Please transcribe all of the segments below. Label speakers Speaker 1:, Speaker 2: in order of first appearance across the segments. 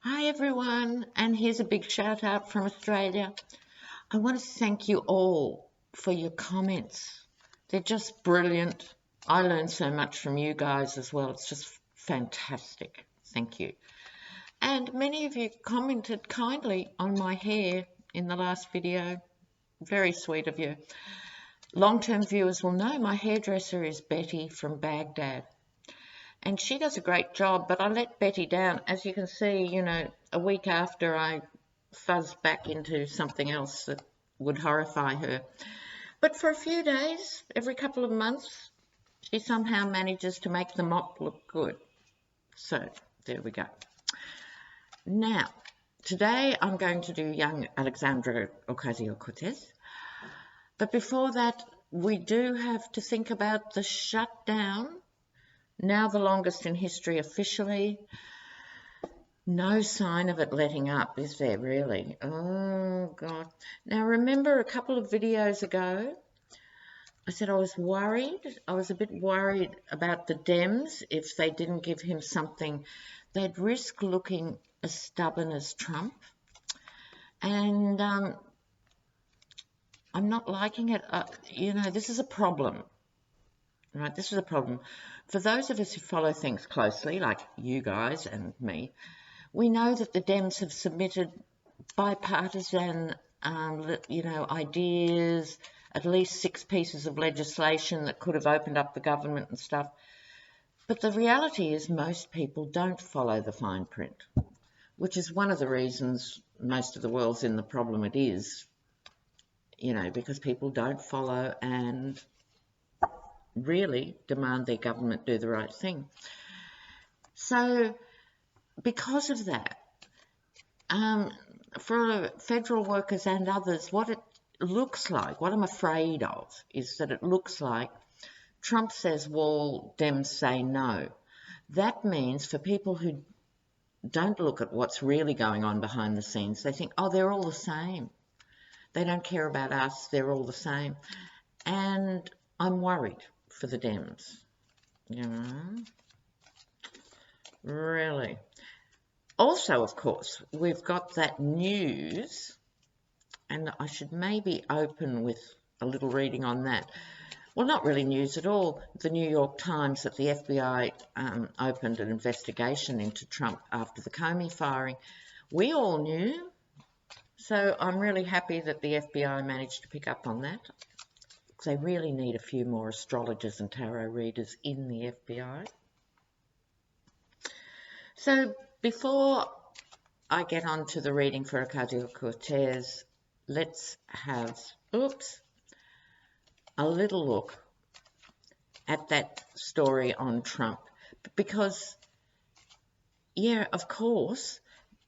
Speaker 1: Hi everyone, and here's a big shout out from Australia. I want to thank you all for your comments. They're just brilliant. I learned so much from you guys as well. It's just fantastic. Thank you. And many of you commented kindly on my hair in the last video. Very sweet of you. Long-term viewers will know my hairdresser is Betty from Baghdad. And she does a great job, but I let Betty down. As you can see, a week after I fuzzed back into something else that would horrify her. But for a few days, every couple of months, she somehow manages to make the mop look good. So, there we go. Now, today I'm going to do young Alexandra Ocasio-Cortez. But before that, we do have to think about the shutdown. Now the longest in history officially. No sign of it letting up, is there really? Oh, God. Now, remember a couple of videos ago, I said I was worried. I was a bit worried about the Dems. If they didn't give him something, they'd risk looking as stubborn as Trump. And I'm not liking it. This is a problem. Right, this is a problem. For those of us who follow things closely, like you guys and me, we know that the Dems have submitted bipartisan, ideas, at least 6 pieces of legislation that could have opened up the government and stuff. But the reality is most people don't follow the fine print, which is one of the reasons most of the world's in the problem it is, because people don't follow and really demand their government do the right thing. So because of that, for federal workers and others, what it looks like, what I'm afraid of, is that it looks like Trump says wall, Dems say no. That means for people who don't look at what's really going on behind the scenes, they think, oh, they're all the same. They don't care about us, they're all the same. And I'm worried for the Dems, really. Also, of course, we've got that news, and I should maybe open with a little reading on that. Well, not really news at all. The New York Times, that the FBI opened an investigation into Trump after the Comey firing. We all knew, so I'm really happy that the FBI managed to pick up on that. They really need a few more astrologers and tarot readers in the FBI. So before I get on to the reading for Ocasio-Cortez, let's have, a little look at that story on Trump. Because, yeah, of course,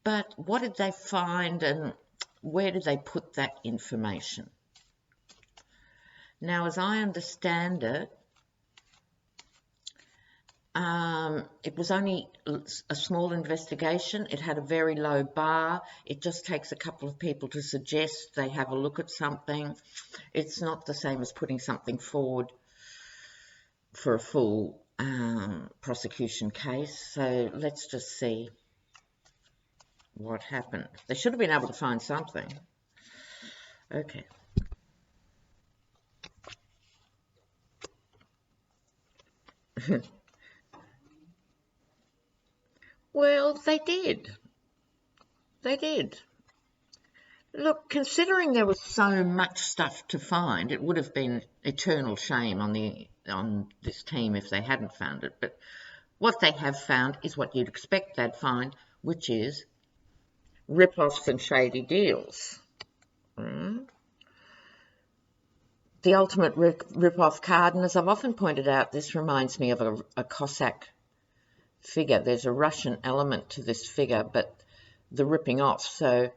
Speaker 1: but what did they find and where did they put that information? Now, as I understand it, it was only a small investigation. It had a very low bar. It just takes a couple of people to suggest they have a look at something. It's not the same as putting something forward for a full prosecution case. So let's just see what happened. They should have been able to find something. Okay. Well, they did. They did. Look, considering there was so much stuff to find, it would have been eternal shame on this team if they hadn't found it. But what they have found is what you'd expect they'd find, which is rip-offs and shady deals. The ultimate rip-off card, and as I've often pointed out, this reminds me of a Cossack figure. There's a Russian element to this figure, but the ripping off. So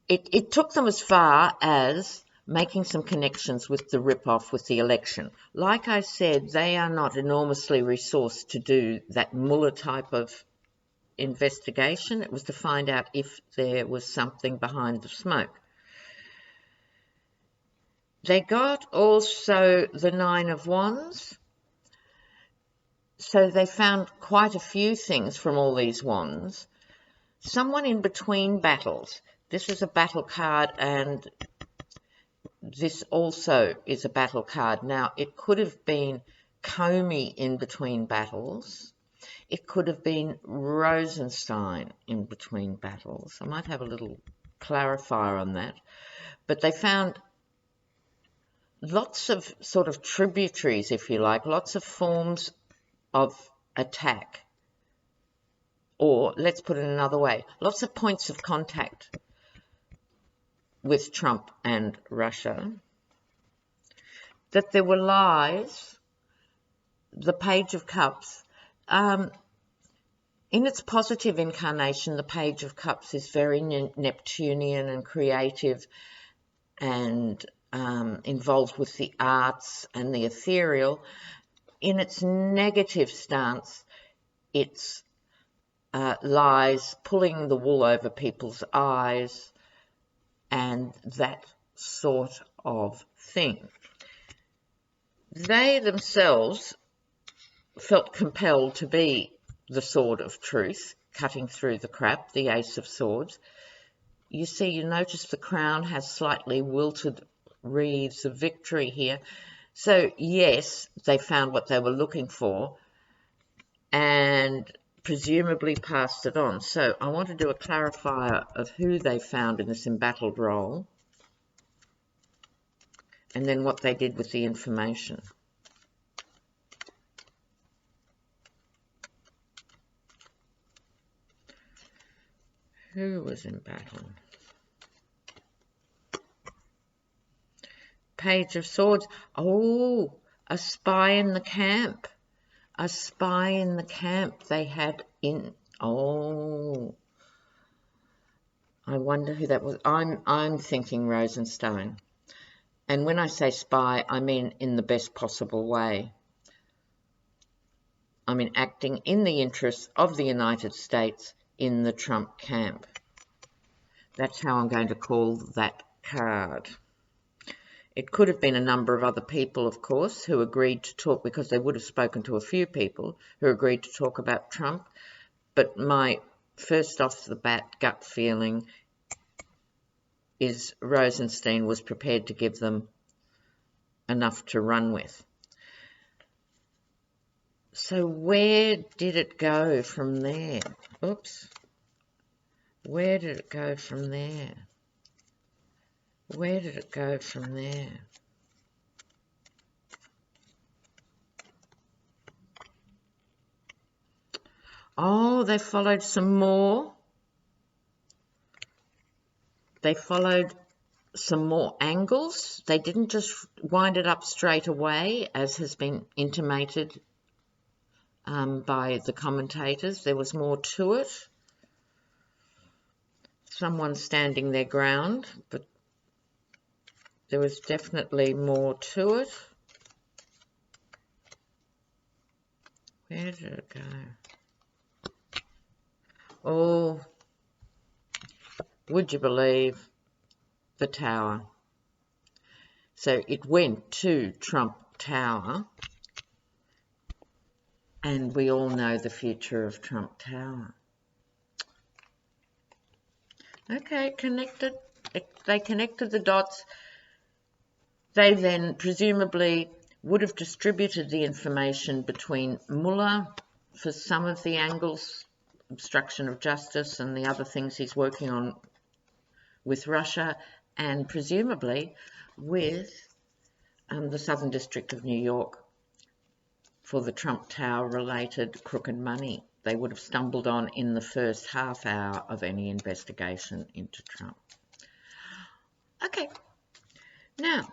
Speaker 1: it took them as far as making some connections with the rip-off with the election. Like I said, they are not enormously resourced to do that Mueller type of investigation. It was to find out if there was something behind the smoke. They got also the 9 of Wands. So they found quite a few things from all these wands. Someone in between battles. This is a battle card, and this also is a battle card. Now, it could have been Comey in between battles. It could have been Rosenstein in between battles. I might have a little clarifier on that. But they found lots of sort of tributaries, if you like, lots of forms of attack. Or, let's put it another way, lots of points of contact with Trump and Russia. That there were lies, the Page of Cups. In its positive incarnation, the Page of Cups is very Neptunian and creative and involved with the arts and the ethereal. In its negative stance, it's lies, pulling the wool over people's eyes, and that sort of thing. They themselves felt compelled to be the sword of truth, cutting through the crap, the Ace of Swords. You see, you notice the crown has slightly wilted wreaths of victory here. So, yes, they found what they were looking for and presumably passed it on. So I want to do a clarifier of who they found in this embattled role and then what they did with the information. Who was in battle? Page of Swords. Oh, a spy in the camp. A spy in the camp they had in. Oh, I wonder who that was. I'm thinking Rosenstein. And when I say spy, I mean in the best possible way. I mean acting in the interests of the United States in the Trump camp. That's how I'm going to call that card. It could have been a number of other people, of course, who agreed to talk, because they would have spoken to a few people who agreed to talk about Trump. But my first off the bat gut feeling is Rosenstein was prepared to give them enough to run with. So where did it go from there? Oops. Where did it go from there? Where did it go from there? Oh, they followed some more. They followed some more angles. They didn't just wind it up straight away, as has been intimated by the commentators. There was more to it. Someone standing their ground, but there was definitely more to it. Where did it go? Oh, would you believe, the tower. So it went to Trump Tower, and we all know the future of Trump Tower. Okay, connected. They connected the dots. They then presumably would have distributed the information between Mueller for some of the angles, obstruction of justice and the other things he's working on with Russia, and presumably with the Southern District of New York for the Trump Tower related crooked money they would have stumbled on in the first half hour of any investigation into Trump. Okay, now,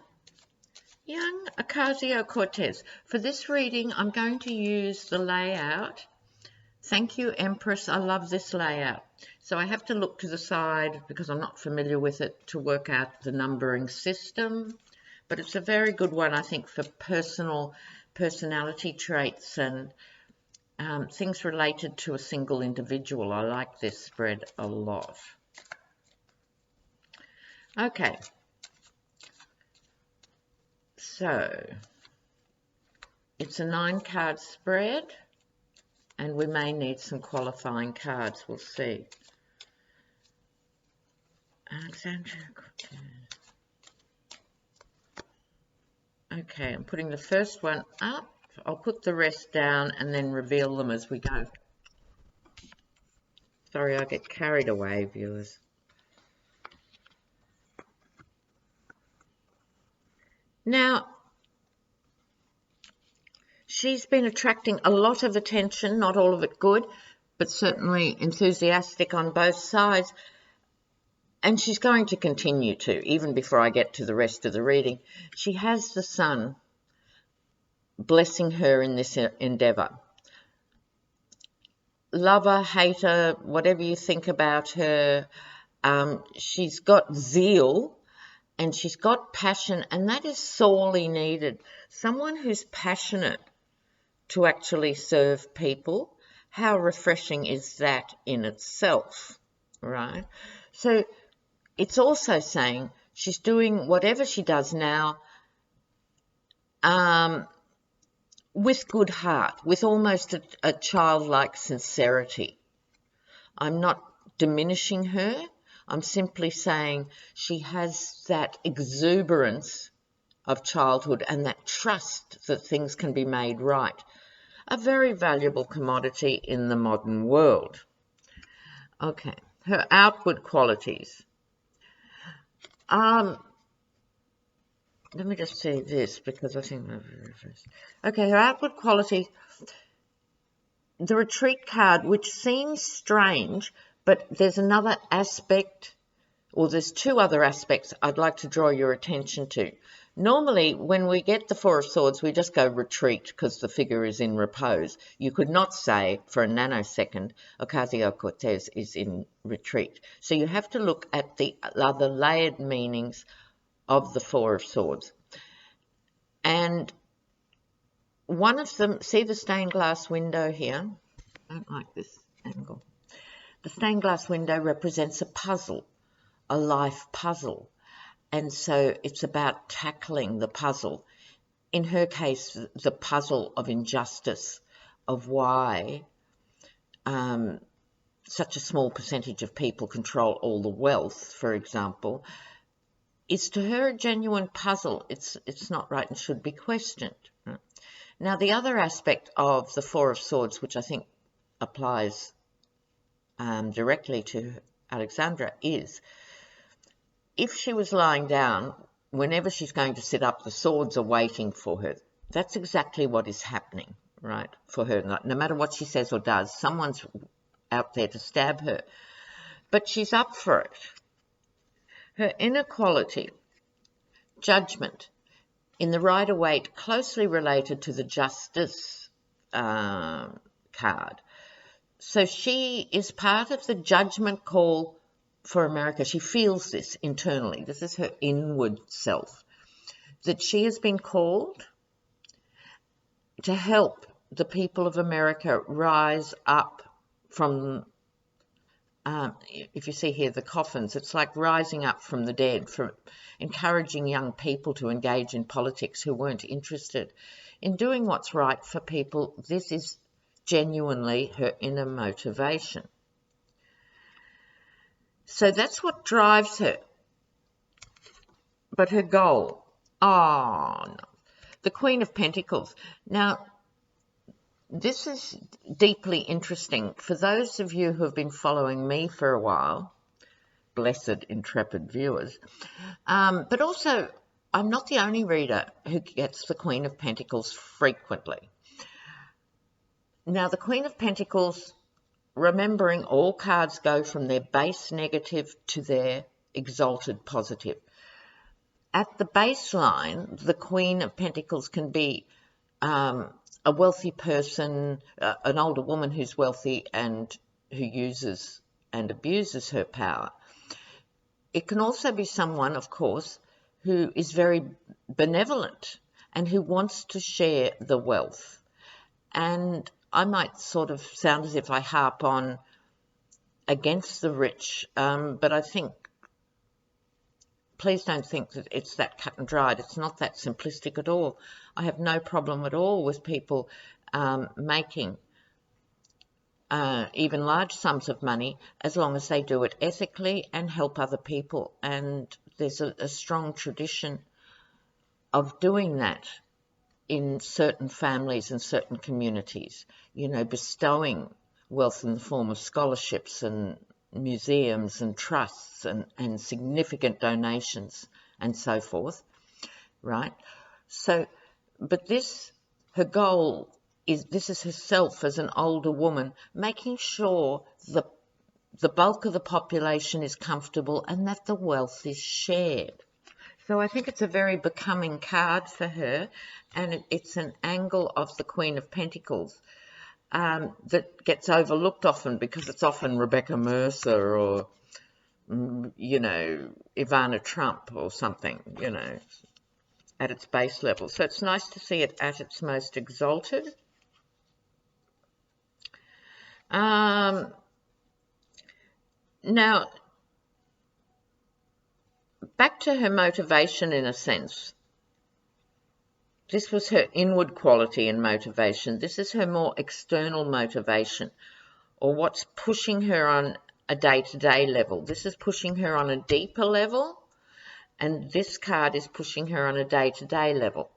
Speaker 1: young Ocasio Cortez. For this reading, I'm going to use the layout. Thank you, Empress. I love this layout. So I have to look to the side because I'm not familiar with it to work out the numbering system. But it's a very good one, I think, for personality traits and things related to a single individual. I like this spread a lot. Okay. So, it's a 9-card spread. And we may need some qualifying cards. We'll see. Alexandra. Okay, I'm putting the first one up. I'll put the rest down and then reveal them as we go. Sorry, I get carried away, viewers. Now, she's been attracting a lot of attention, not all of it good, but certainly enthusiastic on both sides. And she's going to continue to, even before I get to the rest of the reading. She has the sun blessing her in this endeavour. Lover, hater, whatever you think about her, she's got zeal and she's got passion, and that is sorely needed. Someone who's passionate to actually serve people, how refreshing is that in itself, right? So it's also saying she's doing whatever she does now with good heart, with almost a childlike sincerity. I'm not diminishing her. I'm simply saying she has that exuberance of childhood and that trust that things can be made right. A very valuable commodity in the modern world. Okay, her outward qualities. Let me just say this because I think... Okay, her outward qualities. The retreat card, which seems strange, but there's another aspect, or there's two other aspects I'd like to draw your attention to. Normally, when we get the Four of Swords, we just go retreat because the figure is in repose. You could not say for a nanosecond, Ocasio-Cortez is in retreat. So you have to look at the other layered meanings of the Four of Swords. And one of them, see the stained glass window here? I don't like this angle. The stained glass window represents a puzzle, a life puzzle. And so it's about tackling the puzzle. In her case, the puzzle of injustice, of why such a small percentage of people control all the wealth, for example, is to her a genuine puzzle. It's not right and should be questioned. Now, the other aspect of the Four of Swords, which I think applies directly to Alexandra, is if she was lying down, whenever she's going to sit up, the swords are waiting for her. That's exactly what is happening, right, for her. No matter what she says or does, someone's out there to stab her. But she's up for it. Her inner quality, judgment, in the Rider-Waite, closely related to the Justice card. So she is part of the judgment call for America. She feels this internally. This is her inward self, that she has been called to help the people of America rise up from, if you see here the coffins, it's like rising up from the dead, for encouraging young people to engage in politics who weren't interested in doing what's right for people. This is genuinely her inner motivation. So that's what drives her. But her goal, no. The Queen of Pentacles. Now, this is deeply interesting. For those of you who have been following me for a while, blessed, intrepid viewers, but also I'm not the only reader who gets the Queen of Pentacles frequently. Now, the Queen of Pentacles, remembering all cards go from their base negative to their exalted positive. At the baseline, the Queen of Pentacles can be a wealthy person, an older woman who's wealthy and who uses and abuses her power. It can also be someone, of course, who is very benevolent and who wants to share the wealth. And I might sort of sound as if I harp on against the rich, but I think, please don't think that it's that cut and dried. It's not that simplistic at all. I have no problem at all with people making even large sums of money, as long as they do it ethically and help other people. And there's a strong tradition of doing that in certain families and certain communities, bestowing wealth in the form of scholarships and museums and trusts and significant donations and so forth, right? So, but her goal is, this is herself as an older woman, making sure the bulk of the population is comfortable and that the wealth is shared. So I think it's a very becoming card for her, and it's an angle of the Queen of Pentacles that gets overlooked often because it's often Rebecca Mercer or, Ivana Trump or something, at its base level. So it's nice to see it at its most exalted. Now, back to her motivation in a sense. This was her inward quality and motivation. This is her more external motivation, or what's pushing her on a day-to-day level. This is pushing her on a deeper level, and this card is pushing her on a day-to-day level.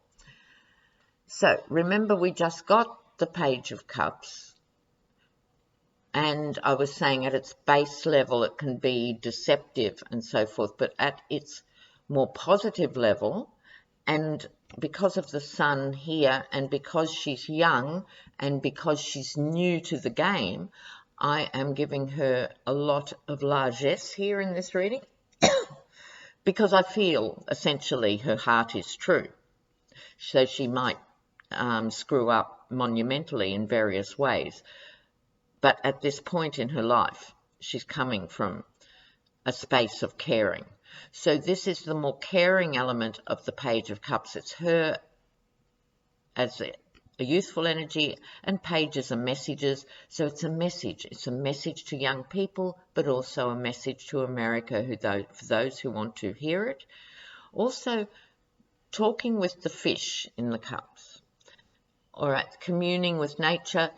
Speaker 1: So remember, we just got the Page of Cups, and I was saying at its base level it can be deceptive and so forth, but at its more positive level, and because of the Sun here, and because she's young, and because she's new to the game, I am giving her a lot of largesse here in this reading because I feel essentially her heart is true. So she might screw up monumentally in various ways, but at this point in her life, she's coming from a space of caring. So this is the more caring element of the Page of Cups. It's her as a youthful energy, and pages are messages. So it's a message. It's a message to young people, but also a message to America for those who want to hear it. Also, talking with the fish in the cups. All right, communing with nature.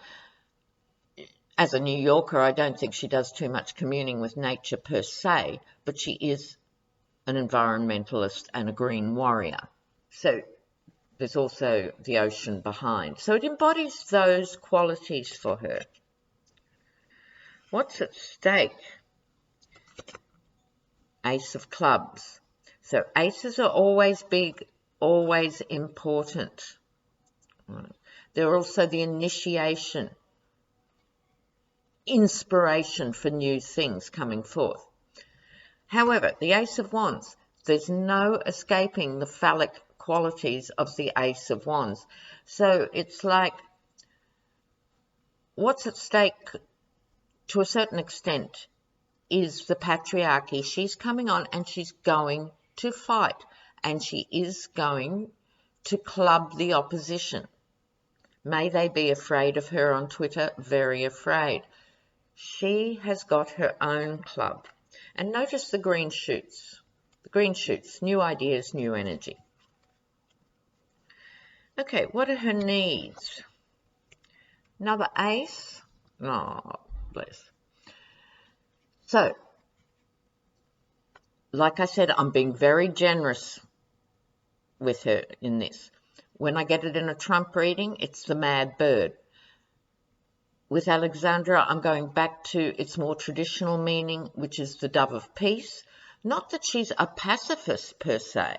Speaker 1: As a New Yorker, I don't think she does too much communing with nature per se, but she is an environmentalist and a green warrior. So there's also the ocean behind. So it embodies those qualities for her. What's at stake? Ace of Clubs. So aces are always big, always important. They're also the initiation, inspiration for new things coming forth. However, the Ace of Wands, there's no escaping the phallic qualities of the Ace of Wands. So it's like, what's at stake to a certain extent is the patriarchy. She's coming on and she's going to fight, and she is going to club the opposition. May they be afraid of her on Twitter? Very afraid. She has got her own club. And notice the green shoots. The green shoots, new ideas, new energy. Okay, what are her needs? Another ace? Oh, bless. So, like I said, I'm being very generous with her in this. When I get it in a Trump reading, it's the mad bird. With Alexandra, I'm going back to its more traditional meaning, which is the dove of peace. Not that she's a pacifist per se.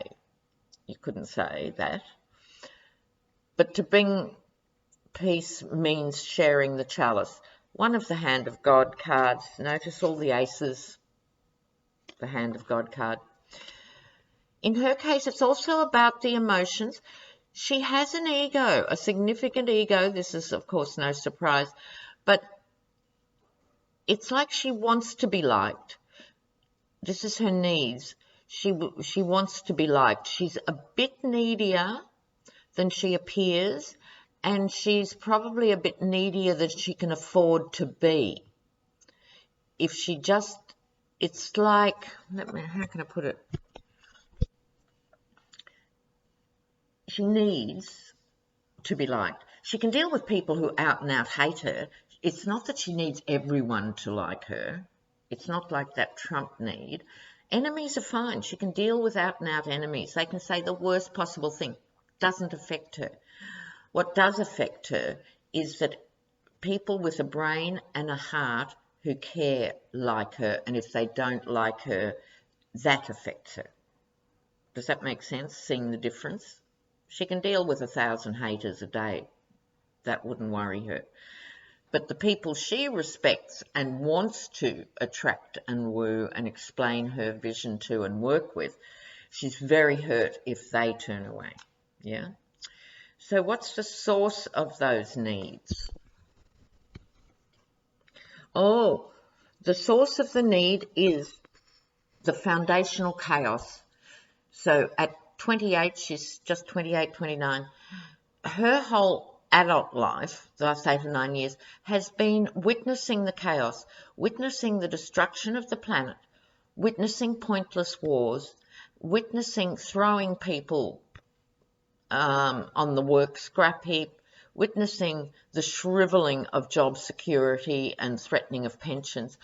Speaker 1: You couldn't say that. But to bring peace means sharing the chalice. One of the Hand of God cards. Notice all the aces. The Hand of God card. In her case, it's also about the emotions. She has an ego, a significant ego. This is, of course, no surprise. But it's like she wants to be liked. This is her needs. She wants to be liked. She's a bit needier than she appears, and she's probably a bit needier than she can afford to be. If she just, it's like, how can I put it? She needs to be liked. She can deal with people who out and out hate her. it's not that she needs everyone to like her. It's not like that Trump need. Enemies are fine. She can deal with out-and-out enemies. They can say the worst possible thing. Doesn't affect her. What does affect her is that people with a brain and a heart who care like her, and if they don't like her, that affects her. Does that make sense, seeing the difference? She can deal with 1,000 haters a day. That wouldn't worry her. But the people she respects and wants to attract and woo and explain her vision to and work with, she's very hurt if they turn away. Yeah? So what's the source of those needs? Oh, the source of the need is the foundational chaos. So at 28, she's just 28, 29, her whole adult life, the last 8 or 9 years, has been witnessing the chaos, witnessing the destruction of the planet, witnessing pointless wars, witnessing throwing people on the work scrap heap, witnessing the shrivelling of job security and threatening of pensions,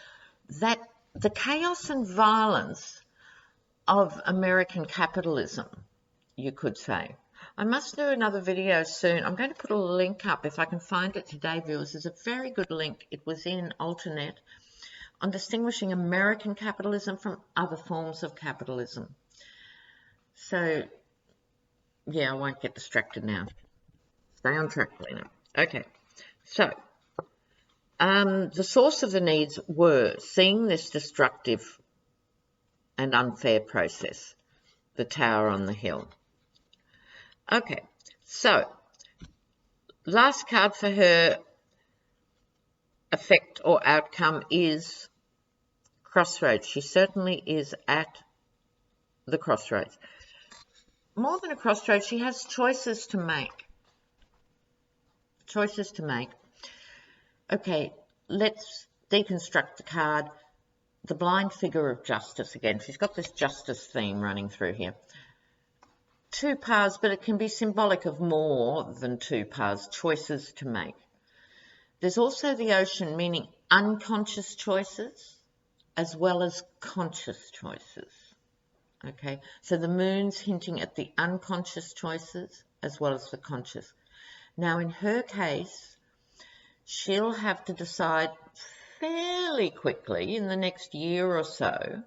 Speaker 1: that the chaos and violence of American capitalism, you could say. I must do another video soon. I'm going to put a link up, if I can find it today, viewers. There's a very good link. It was in AlterNet on distinguishing American capitalism from other forms of capitalism. So, yeah, I won't get distracted now. Stay on track, Lena. Okay, so the source of the needs were seeing this destructive and unfair process, the tower on the hill. Okay, so last card for her effect or outcome is crossroads. She certainly is at the crossroads. More than a crossroads, she has choices to make. Choices to make. Okay, let's deconstruct the card. The blind figure of justice again. She's got this justice theme running through here. 2 paths, but it can be symbolic of more than 2 paths, choices to make. There's also the ocean, meaning unconscious choices as well as conscious choices. Okay, so the moon's hinting at the unconscious choices as well as the conscious. Now, in her case, she'll have to decide fairly quickly in the next year or so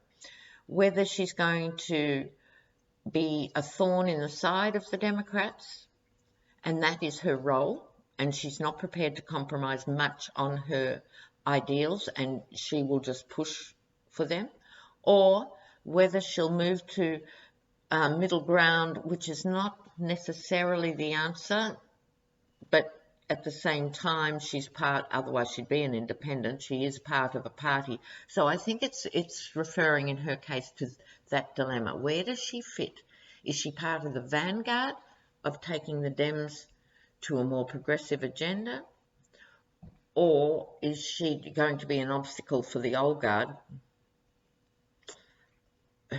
Speaker 1: whether she's going to be a thorn in the side of the Democrats, and that is her role, and she's not prepared to compromise much on her ideals, and she will just push for them, or whether she'll move to middle ground, which is not necessarily the answer, but at the same time she's part, otherwise she'd be an independent, she is part of a party. So I think it's referring in her case to that dilemma. Where does she fit? Is she part of the vanguard of taking the Dems to a more progressive agenda? Or is she going to be an obstacle for the old guard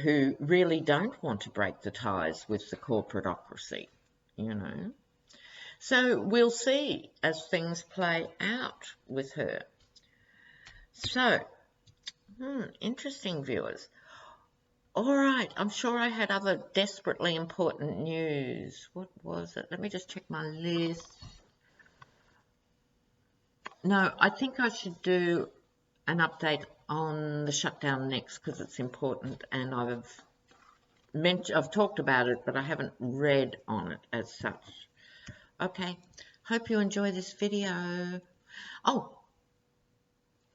Speaker 1: who really don't want to break the ties with the corporatocracy, you know? So we'll see as things play out with her. So, interesting, viewers. All right, I'm sure I had other desperately important news. What was it? Let me just check my list. No, I think I should do an update on the shutdown next because it's important, and I've talked about it, but I haven't read on it as such. Okay, hope you enjoy this video. Oh,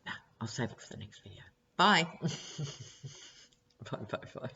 Speaker 1: no, I'll save it for the next video. Bye. Bye.